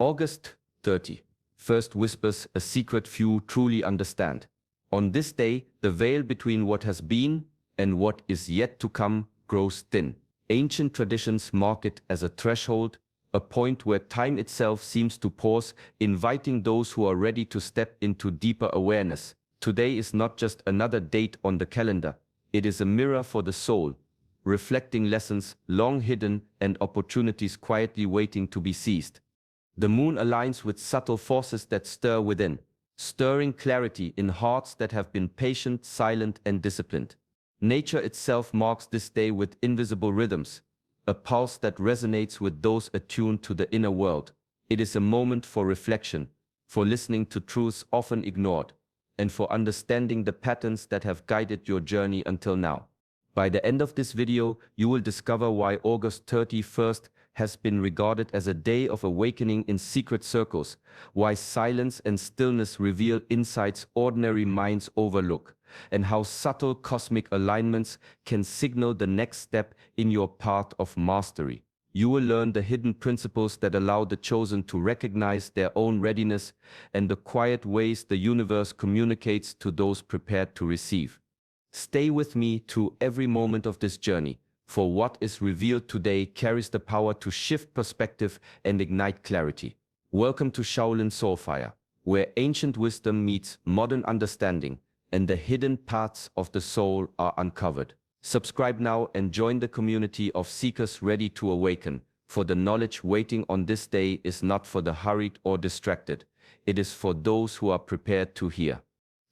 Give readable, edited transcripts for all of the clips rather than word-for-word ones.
August 30. First whispers a secret few truly understand. On this day, the veil between what has been and what is yet to come grows thin. Ancient traditions mark it as a threshold, a point where time itself seems to pause, inviting those who are ready to step into deeper awareness. Today is not just another date on the calendar, it is a mirror for the soul, reflecting lessons long hidden and opportunities quietly waiting to be seized. The moon aligns with subtle forces that stir within, stirring clarity in hearts that have been patient, silent, and disciplined. Nature itself marks this day with invisible rhythms, a pulse that resonates with those attuned to the inner world. It is a moment for reflection, for listening to truths often ignored, and for understanding the patterns that have guided your journey until now. By the end of this video, you will discover why August 31st has been regarded as a day of awakening in secret circles, why silence and stillness reveal insights ordinary minds overlook, and how subtle cosmic alignments can signal the next step in your path of mastery. You will learn the hidden principles that allow the chosen to recognize their own readiness and the quiet ways the universe communicates to those prepared to receive. Stay with me through every moment of this journey, for what is revealed today carries the power to shift perspective and ignite clarity. Welcome to Shaolin Soulfire, where ancient wisdom meets modern understanding, and the hidden paths of the soul are uncovered. Subscribe now and join the community of seekers ready to awaken, for the knowledge waiting on this day is not for the hurried or distracted. It is for those who are prepared to hear.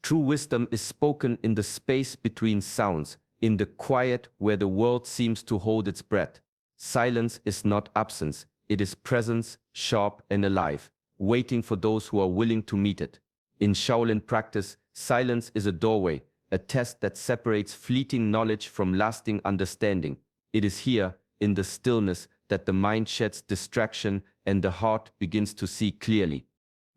True wisdom is spoken in the space between sounds, in the quiet where the world seems to hold its breath. Silence is not absence, it is presence, sharp and alive, waiting for those who are willing to meet it. In Shaolin practice, silence is a doorway, a test that separates fleeting knowledge from lasting understanding. It is here, in the stillness, that the mind sheds distraction and the heart begins to see clearly.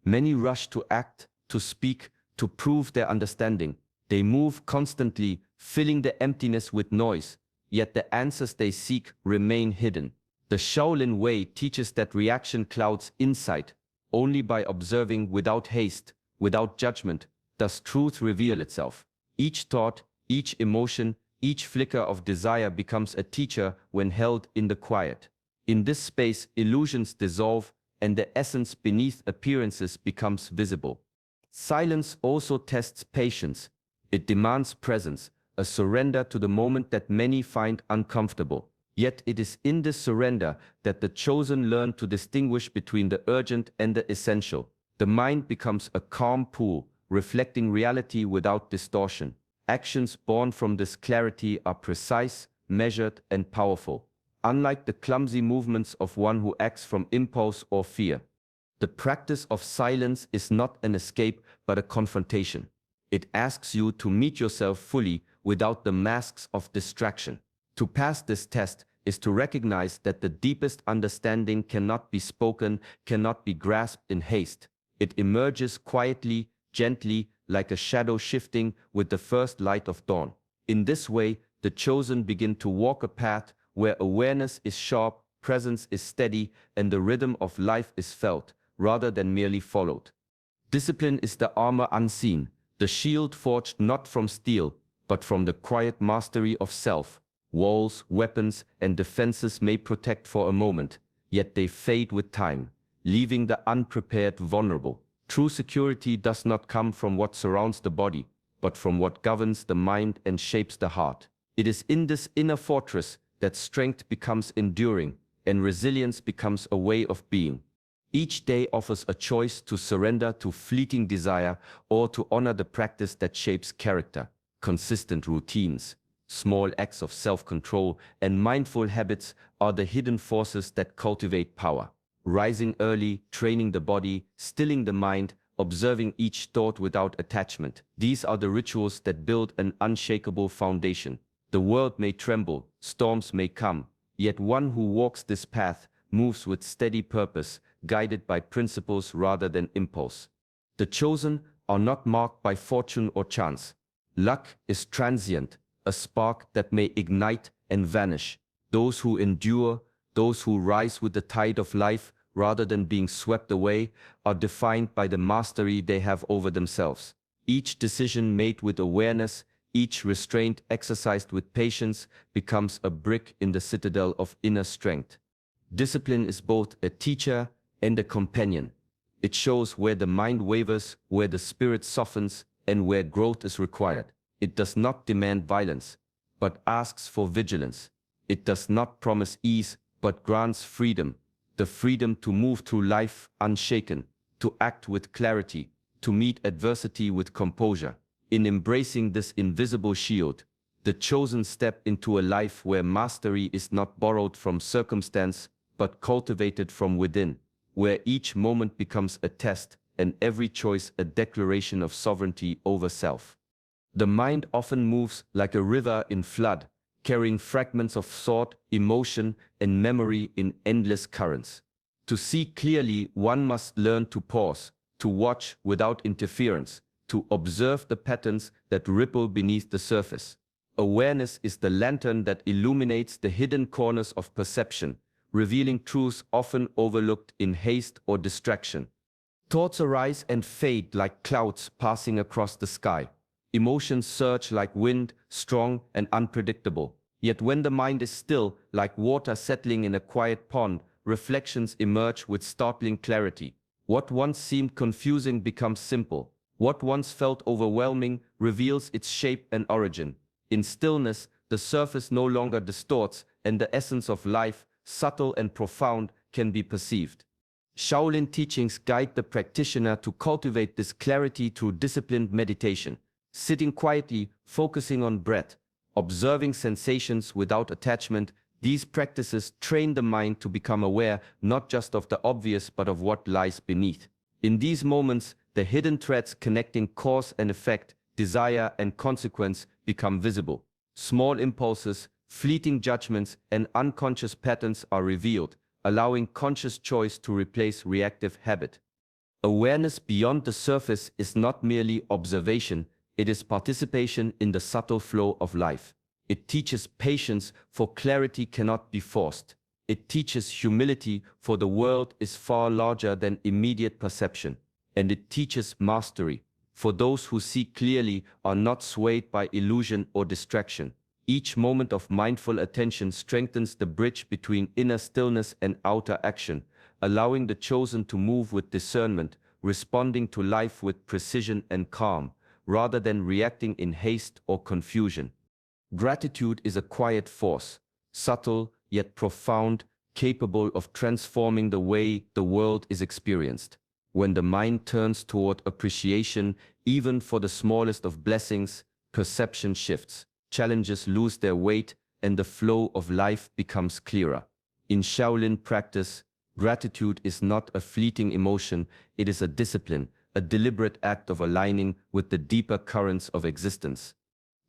Many rush to act, to speak, to prove their understanding. They move constantly, filling the emptiness with noise, yet the answers they seek remain hidden. The Shaolin way teaches that reaction clouds insight. Only by observing without haste, without judgment, does truth reveal itself. Each thought, each emotion, each flicker of desire becomes a teacher when held in the quiet. In this space, illusions dissolve, and the essence beneath appearances becomes visible. Silence also tests patience. It demands presence, a surrender to the moment that many find uncomfortable. Yet it is in this surrender that the chosen learn to distinguish between the urgent and the essential. The mind becomes a calm pool, reflecting reality without distortion. Actions born from this clarity are precise, measured, and powerful, unlike the clumsy movements of one who acts from impulse or fear. The practice of silence is not an escape, but a confrontation. It asks you to meet yourself fully without the masks of distraction. To pass this test is to recognize that the deepest understanding cannot be spoken, cannot be grasped in haste. It emerges quietly, gently, like a shadow shifting with the first light of dawn. In this way, the chosen begin to walk a path where awareness is sharp, presence is steady, and the rhythm of life is felt, rather than merely followed. Discipline is the armor unseen, the shield forged not from steel, but from the quiet mastery of self. Walls, weapons, and defenses may protect for a moment, yet they fade with time, leaving the unprepared vulnerable. True security does not come from what surrounds the body, but from what governs the mind and shapes the heart. It is in this inner fortress that strength becomes enduring, and resilience becomes a way of being. Each day offers a choice to surrender to fleeting desire or to honor the practice that shapes character. Consistent routines, small acts of self-control, and mindful habits are the hidden forces that cultivate power. Rising early, training the body, stilling the mind, observing each thought without attachment. These are the rituals that build an unshakable foundation. The world may tremble, storms may come, yet one who walks this path moves with steady purpose, guided by principles rather than impulse. The chosen are not marked by fortune or chance. Luck is transient, a spark that may ignite and vanish. Those who endure, those who rise with the tide of life, rather than being swept away, are defined by the mastery they have over themselves. Each decision made with awareness, each restraint exercised with patience, becomes a brick in the citadel of inner strength. Discipline is both a teacher and a companion. It shows where the mind wavers, where the spirit softens, and where growth is required. It does not demand violence, but asks for vigilance. It does not promise ease, but grants freedom. The freedom to move through life unshaken, to act with clarity, to meet adversity with composure. In embracing this invisible shield, the chosen step into a life where mastery is not borrowed from circumstance, but cultivated from within, where each moment becomes a test and every choice a declaration of sovereignty over self. The mind often moves like a river in flood, carrying fragments of thought, emotion, and memory in endless currents. To see clearly, one must learn to pause, to watch without interference, to observe the patterns that ripple beneath the surface. Awareness is the lantern that illuminates the hidden corners of perception, revealing truths often overlooked in haste or distraction. Thoughts arise and fade like clouds passing across the sky. Emotions surge like wind, strong and unpredictable. Yet when the mind is still, like water settling in a quiet pond, reflections emerge with startling clarity. What once seemed confusing becomes simple. What once felt overwhelming reveals its shape and origin. In stillness, the surface no longer distorts, and the essence of life, subtle and profound, can be perceived. Shaolin teachings guide the practitioner to cultivate this clarity through disciplined meditation. Sitting quietly, focusing on breath, observing sensations without attachment, these practices train the mind to become aware not just of the obvious but of what lies beneath. In these moments, the hidden threads connecting cause and effect, desire and consequence become visible. Small impulses, fleeting judgments, and unconscious patterns are revealed, allowing conscious choice to replace reactive habit. Awareness beyond the surface is not merely observation, it is participation in the subtle flow of life. It teaches patience, for clarity cannot be forced. It teaches humility, for the world is far larger than immediate perception. And it teaches mastery, for those who see clearly are not swayed by illusion or distraction. Each moment of mindful attention strengthens the bridge between inner stillness and outer action, allowing the chosen to move with discernment, responding to life with precision and calm, rather than reacting in haste or confusion. Gratitude is a quiet force, subtle yet profound, capable of transforming the way the world is experienced. When the mind turns toward appreciation, even for the smallest of blessings, perception shifts, challenges lose their weight, and the flow of life becomes clearer. In Shaolin practice, gratitude is not a fleeting emotion, it is a discipline, a deliberate act of aligning with the deeper currents of existence.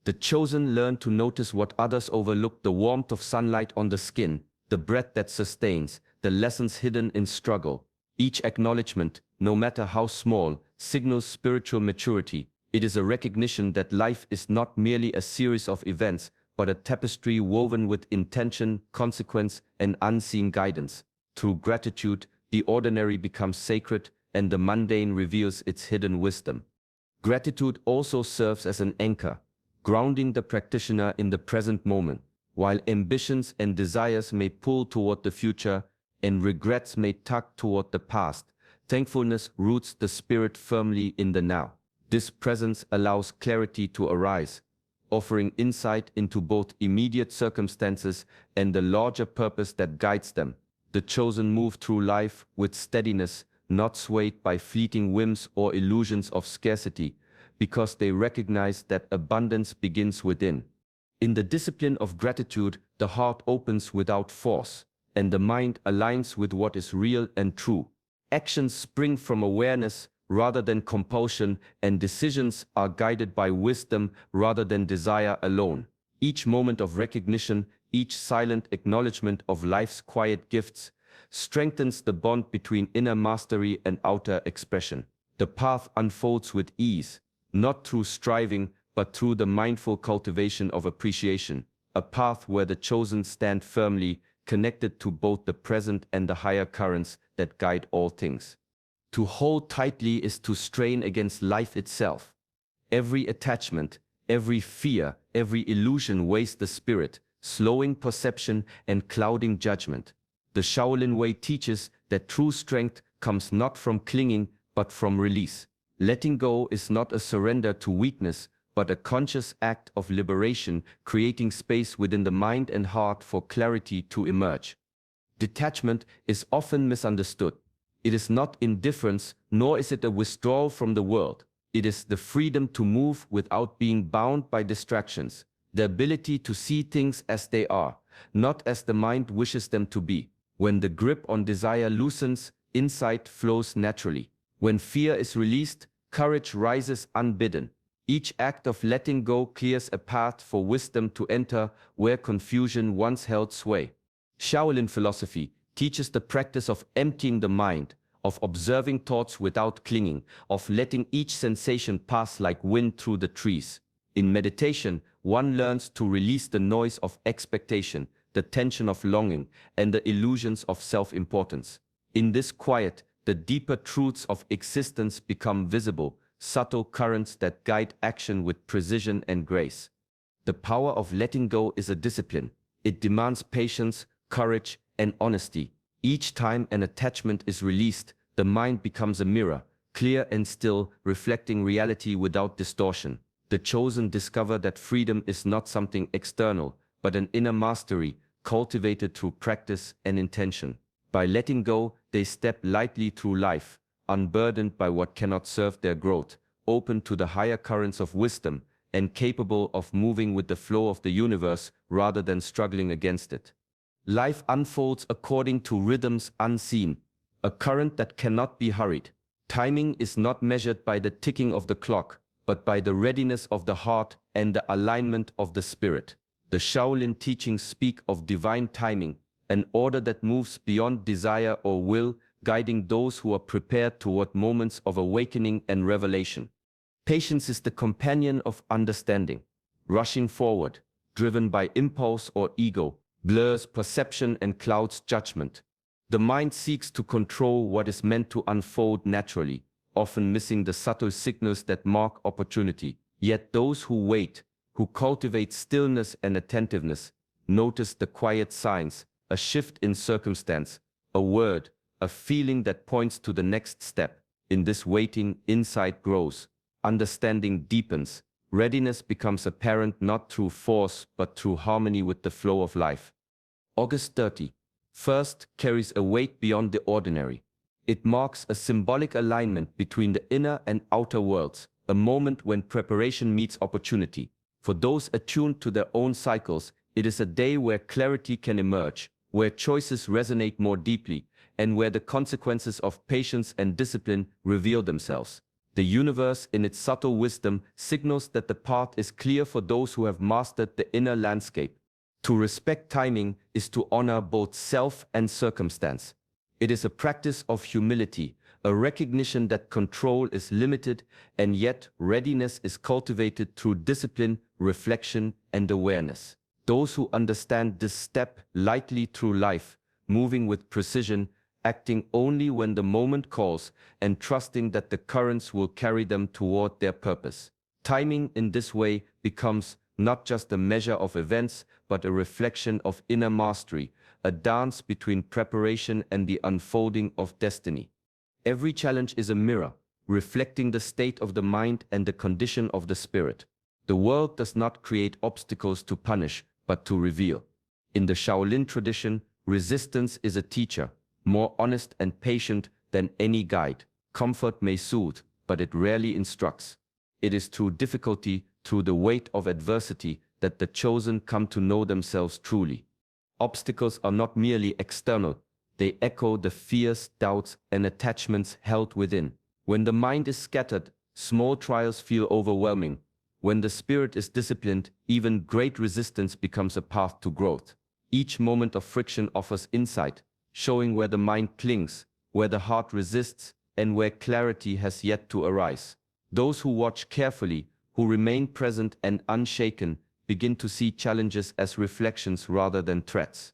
The chosen learn to notice what others overlook: the warmth of sunlight on the skin, the breath that sustains, the lessons hidden in struggle. Each acknowledgement, no matter how small, signals spiritual maturity. It is a recognition that life is not merely a series of events, but a tapestry woven with intention, consequence, and unseen guidance. Through gratitude, the ordinary becomes sacred, and the mundane reveals its hidden wisdom. Gratitude also serves as an anchor, grounding the practitioner in the present moment. While ambitions and desires may pull toward the future, and regrets may tug toward the past, thankfulness roots the spirit firmly in the now. This presence allows clarity to arise, offering insight into both immediate circumstances and the larger purpose that guides them. The chosen move through life with steadiness, not swayed by fleeting whims or illusions of scarcity, because they recognize that abundance begins within. In the discipline of gratitude, the heart opens without force, and the mind aligns with what is real and true. Actions spring from awareness rather than compulsion, and decisions are guided by wisdom rather than desire alone. Each moment of recognition, each silent acknowledgement of life's quiet gifts, strengthens the bond between inner mastery and outer expression. The path unfolds with ease, not through striving, but through the mindful cultivation of appreciation, a path where the chosen stand firmly, connected to both the present and the higher currents that guide all things. To hold tightly is to strain against life itself. Every attachment, every fear, every illusion wastes the spirit, slowing perception and clouding judgment. The Shaolin Way teaches that true strength comes not from clinging, but from release. Letting go is not a surrender to weakness, but a conscious act of liberation, creating space within the mind and heart for clarity to emerge. Detachment is often misunderstood. It is not indifference, nor is it a withdrawal from the world. It is the freedom to move without being bound by distractions, the ability to see things as they are, not as the mind wishes them to be. When the grip on desire loosens, insight flows naturally. When fear is released, courage rises unbidden. Each act of letting go clears a path for wisdom to enter where confusion once held sway. Shaolin philosophy teaches the practice of emptying the mind, of observing thoughts without clinging, of letting each sensation pass like wind through the trees. In meditation, one learns to release the noise of expectation, the tension of longing, and the illusions of self-importance. In this quiet, the deeper truths of existence become visible, subtle currents that guide action with precision and grace. The power of letting go is a discipline. It demands patience, courage, and honesty. Each time an attachment is released, the mind becomes a mirror, clear and still, reflecting reality without distortion. The chosen discover that freedom is not something external, but an inner mastery, cultivated through practice and intention. By letting go, they step lightly through life, unburdened by what cannot serve their growth, open to the higher currents of wisdom, and capable of moving with the flow of the universe rather than struggling against it. Life unfolds according to rhythms unseen, a current that cannot be hurried. Timing is not measured by the ticking of the clock, but by the readiness of the heart and the alignment of the spirit. The Shaolin teachings speak of divine timing, an order that moves beyond desire or will, guiding those who are prepared toward moments of awakening and revelation. Patience is the companion of understanding. Rushing forward, driven by impulse or ego, blurs perception and clouds judgment. The mind seeks to control what is meant to unfold naturally, often missing the subtle signals that mark opportunity. Yet those who wait, who cultivate stillness and attentiveness, notice the quiet signs, a shift in circumstance, a word, a feeling that points to the next step. In this waiting, insight grows, understanding deepens, readiness becomes apparent not through force but through harmony with the flow of life. August 30. First carries a weight beyond the ordinary. It marks a symbolic alignment between the inner and outer worlds, a moment when preparation meets opportunity. For those attuned to their own cycles, it is a day where clarity can emerge, where choices resonate more deeply, and where the consequences of patience and discipline reveal themselves. The universe, in its subtle wisdom, signals that the path is clear for those who have mastered the inner landscape. To respect timing is to honor both self and circumstance. It is a practice of humility, a recognition that control is limited, and yet readiness is cultivated through discipline, reflection, and awareness. Those who understand this step lightly through life, moving with precision, acting only when the moment calls, and trusting that the currents will carry them toward their purpose. Timing in this way becomes not just a measure of events, but a reflection of inner mastery, a dance between preparation and the unfolding of destiny. Every challenge is a mirror, reflecting the state of the mind and the condition of the spirit. The world does not create obstacles to punish, but to reveal. In the Shaolin tradition, resistance is a teacher, more honest and patient than any guide. Comfort may soothe, but it rarely instructs. It is through difficulty, through the weight of adversity, that the chosen come to know themselves truly. Obstacles are not merely external, they echo the fears, doubts, and attachments held within. When the mind is scattered, small trials feel overwhelming. When the spirit is disciplined, even great resistance becomes a path to growth. Each moment of friction offers insight, showing where the mind clings, where the heart resists, and where clarity has yet to arise. Those who watch carefully, who remain present and unshaken, begin to see challenges as reflections rather than threats.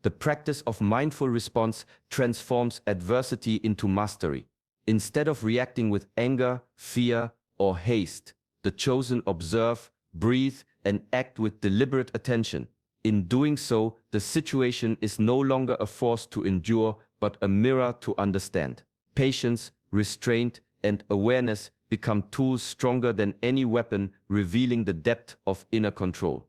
The practice of mindful response transforms adversity into mastery. Instead of reacting with anger, fear, or haste, the chosen observe, breathe, and act with deliberate attention. In doing so, the situation is no longer a force to endure, but a mirror to understand. Patience, restraint, and awareness become tools stronger than any weapon, revealing the depth of inner control.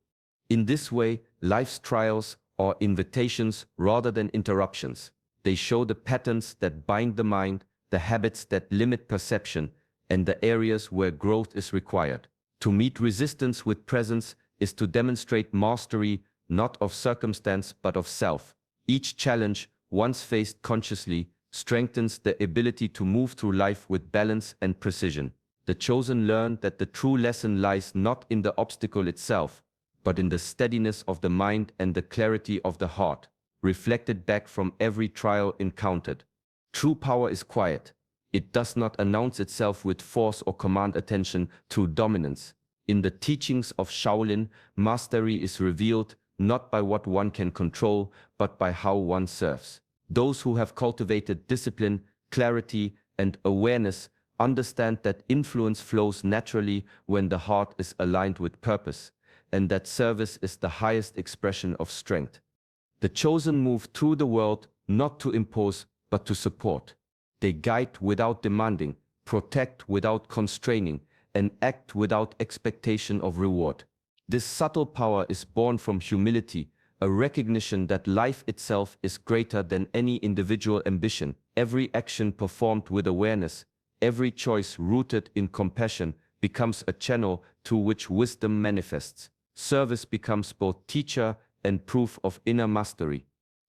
In this way, life's trials are invitations rather than interruptions. They show the patterns that bind the mind, the habits that limit perception, and the areas where growth is required. To meet resistance with presence is to demonstrate mastery not of circumstance but of self. Each challenge, once faced consciously, strengthens the ability to move through life with balance and precision. The chosen learn that the true lesson lies not in the obstacle itself, but in the steadiness of the mind and the clarity of the heart, reflected back from every trial encountered. True power is quiet. It does not announce itself with force or command attention through dominance. In the teachings of Shaolin, mastery is revealed not by what one can control, but by how one serves. Those who have cultivated discipline, clarity, and awareness understand that influence flows naturally when the heart is aligned with purpose, and that service is the highest expression of strength. The chosen move through the world not to impose, but to support. They guide without demanding, protect without constraining, and act without expectation of reward. This subtle power is born from humility, a recognition that life itself is greater than any individual ambition. Every action performed with awareness, every choice rooted in compassion, becomes a channel through which wisdom manifests. Service becomes both teacher and proof of inner mastery.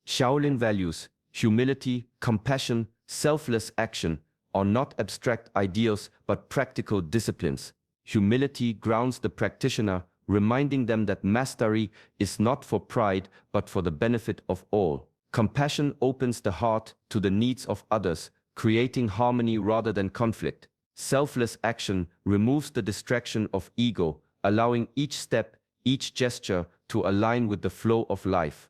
Shaolin values, humility, compassion, selfless action, are not abstract ideals but practical disciplines. Humility grounds the practitioner, reminding them that mastery is not for pride but for the benefit of all. Compassion opens the heart to the needs of others, creating harmony rather than conflict. Selfless action removes the distraction of ego, allowing each step, each gesture to align with the flow of life.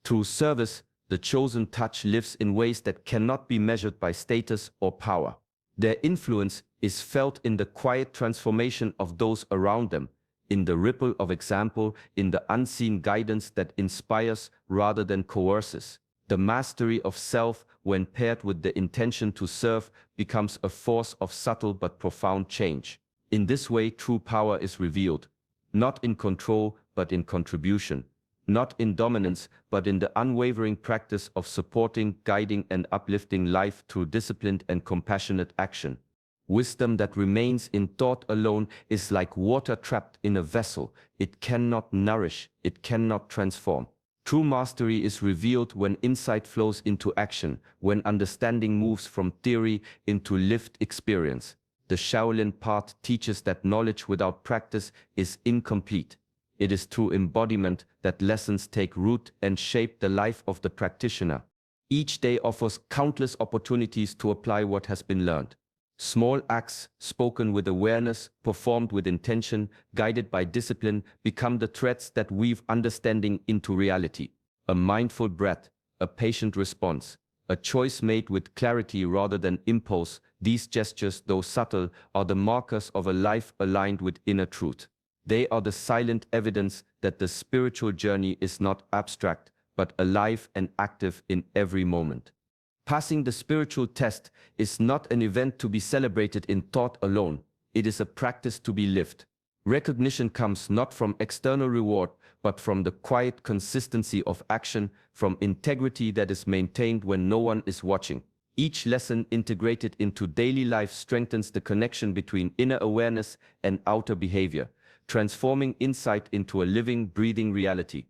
Through service, the chosen touch lives in ways that cannot be measured by status or power. Their influence is felt in the quiet transformation of those around them, in the ripple of example, in the unseen guidance that inspires rather than coerces. The mastery of self, when paired with the intention to serve, becomes a force of subtle but profound change. In this way, true power is revealed, not in control but in contribution, not in dominance but in the unwavering practice of supporting, guiding, and uplifting life through disciplined and compassionate action. Wisdom that remains in thought alone is like water trapped in a vessel. It cannot nourish, it cannot transform. True mastery is revealed when insight flows into action, when understanding moves from theory into lived experience. The Shaolin path teaches that knowledge without practice is incomplete. It is through embodiment that lessons take root and shape the life of the practitioner. Each day offers countless opportunities to apply what has been learned. Small acts, spoken with awareness, performed with intention, guided by discipline, become the threads that weave understanding into reality. A mindful breath, a patient response, a choice made with clarity rather than impulse, these gestures, though subtle, are the markers of a life aligned with inner truth. They are the silent evidence that the spiritual journey is not abstract, but alive and active in every moment. Passing the spiritual test is not an event to be celebrated in thought alone. It is a practice to be lived. Recognition comes not from external reward, but from the quiet consistency of action, from integrity that is maintained when no one is watching. Each lesson integrated into daily life strengthens the connection between inner awareness and outer behavior, transforming insight into a living, breathing reality.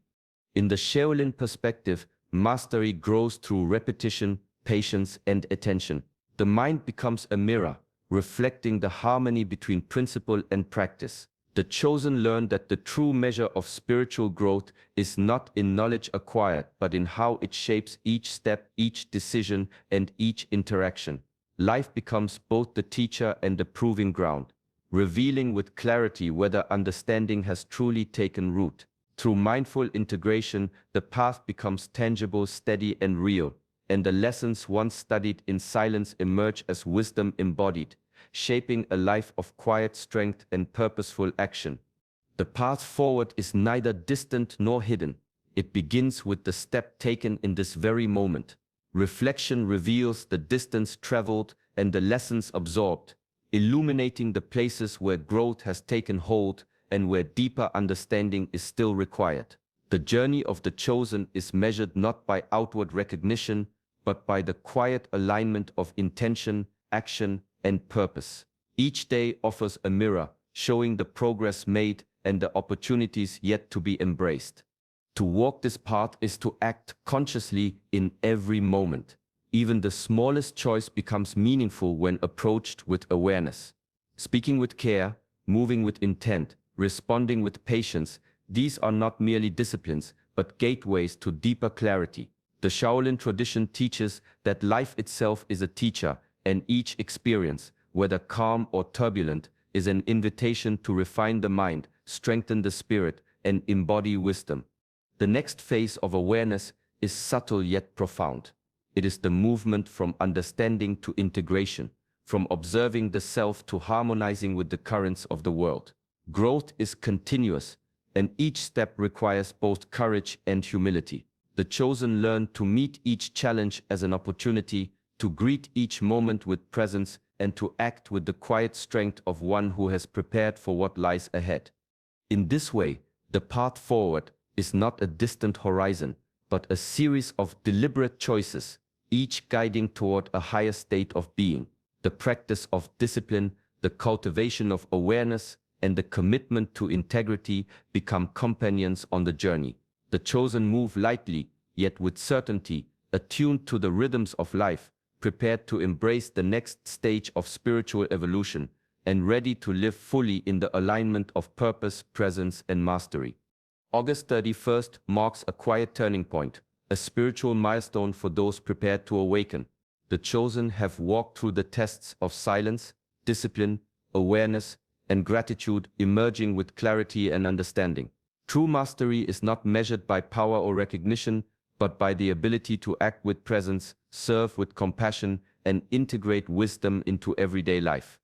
In the Shaolin perspective, mastery grows through repetition, patience, and attention. The mind becomes a mirror, reflecting the harmony between principle and practice. The chosen learn that the true measure of spiritual growth is not in knowledge acquired, but in how it shapes each step, each decision, and each interaction. Life becomes both the teacher and the proving ground, revealing with clarity whether understanding has truly taken root. Through mindful integration, the path becomes tangible, steady, and real, and the lessons once studied in silence emerge as wisdom embodied, shaping a life of quiet strength and purposeful action. The path forward is neither distant nor hidden. It begins with the step taken in this very moment. Reflection reveals the distance traveled and the lessons absorbed, illuminating the places where growth has taken hold and where deeper understanding is still required. The journey of the chosen is measured not by outward recognition, but by the quiet alignment of intention, action, and purpose. Each day offers a mirror, showing the progress made and the opportunities yet to be embraced. To walk this path is to act consciously in every moment. Even the smallest choice becomes meaningful when approached with awareness. Speaking with care, moving with intent, responding with patience, these are not merely disciplines, but gateways to deeper clarity. The Shaolin tradition teaches that life itself is a teacher, and each experience, whether calm or turbulent, is an invitation to refine the mind, strengthen the spirit, and embody wisdom. The next phase of awareness is subtle yet profound. It is the movement from understanding to integration, from observing the self to harmonizing with the currents of the world. Growth is continuous, and each step requires both courage and humility. The chosen learn to meet each challenge as an opportunity, to greet each moment with presence, and to act with the quiet strength of one who has prepared for what lies ahead. In this way, the path forward is not a distant horizon, but a series of deliberate choices, each guiding toward a higher state of being. The practice of discipline, the cultivation of awareness, and the commitment to integrity become companions on the journey. The chosen move lightly, yet with certainty, attuned to the rhythms of life, prepared to embrace the next stage of spiritual evolution, and ready to live fully in the alignment of purpose, presence, and mastery. August 31st marks a quiet turning point, a spiritual milestone for those prepared to awaken. The chosen have walked through the tests of silence, discipline, awareness, and gratitude, emerging with clarity and understanding. True mastery is not measured by power or recognition, but by the ability to act with presence, serve with compassion, and integrate wisdom into everyday life.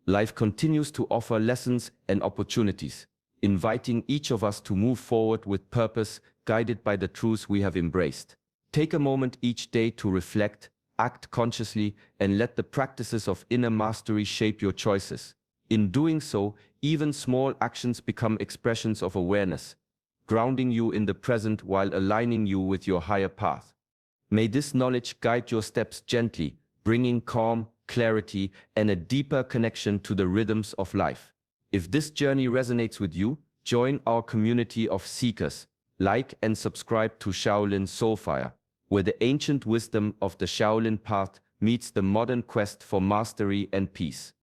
Life continues to offer lessons and opportunities, inviting each of us to move forward with purpose, guided by the truths we have embraced. Take a moment each day to reflect, act consciously, and let the practices of inner mastery shape your choices. In doing so, even small actions become expressions of awareness, grounding you in the present while aligning you with your higher path. May this knowledge guide your steps gently, bringing calm, clarity, and a deeper connection to the rhythms of life. If this journey resonates with you, join our community of seekers. Like and subscribe to Shaolin Soulfire, where the ancient wisdom of the Shaolin path meets the modern quest for mastery and peace.